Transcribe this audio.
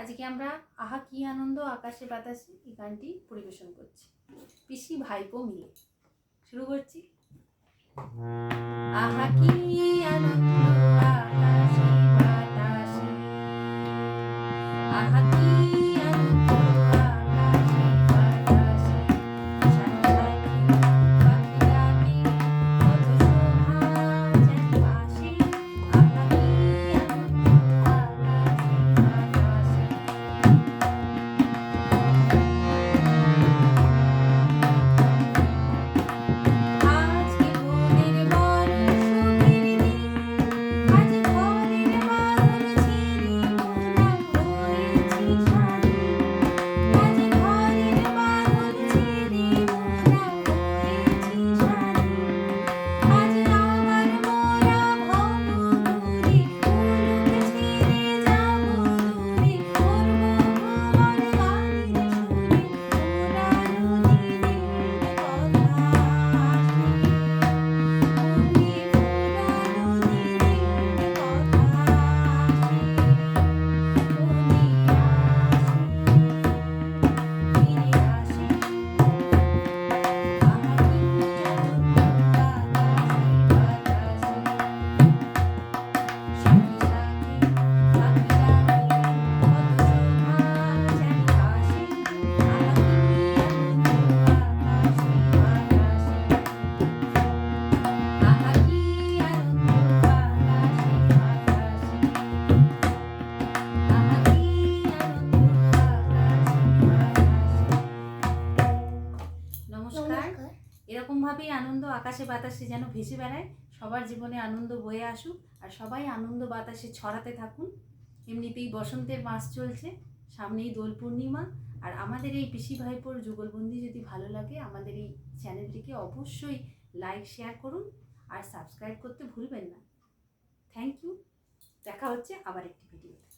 আজকে আমরা আহা কি আনন্দ আকাশে বাতাসে এই গানটি পরিবেশন করছি পিসি ভাইপো মিলে। শুরু করছি। আহা কি আনন্দ আকাশে বাতাসে, আহা কি আনন্দ আকাশে বাতাসে, সাথী পাখি ডাকে কত শোভা চারিপাশে। আহা কি আনন্দ আকাশে বাতাসে। আজকে মোদের বড় সুখের দিন, আজ ঘরের বাঁধন ছিঁড়ে মোরা হয়েছি স্বাধীন। আজ ঘরের বাঁধন ছিঁড়ে মোরা হয়েছি স্বাধীন। আজ আবার মোরা ভব দূরে, মুলুক ছেড়ে যাব দূরে, করব ভ্রমণ গানের সুরে, পুরানো দিনের কথা আসে। মনে পুরানো দিনের কথা আসে, মনে ফিরে আসে। আহা কি আনন্দ আকাশে বাতাসে, সাথী সাথী পাখি ডাকে কত শোভা চারিপাশে। আহা কি আনন্দ আকাশে বাতাসে, আহা কি আনন্দ আকাশে বাতাসে, আহা কি আনন্দ আকাশে বাতাসে। নমস্কার। এরকমভাবেই আনন্দ আকাশে বাতাসে যেন ভেসে বেড়ায়, সবার জীবনে আনন্দ বয়ে আসুক, আর সবাই আনন্দ বাতাসে ছড়াতে থাকুন। এমনিতেই বসন্তের মাস চলছে, সামনেই দোল পূর্ণিমা। আর আমাদের এই পিসি ভাইপোর যুগলবন্দি যদি ভালো লাগে, আমাদের এই চ্যানেলটিকে অবশ্যই লাইক শেয়ার করুন আর সাবস্ক্রাইব করতে ভুলবেন না। Thank you. দেখা হচ্ছে আবার একটি ভিডিওতে।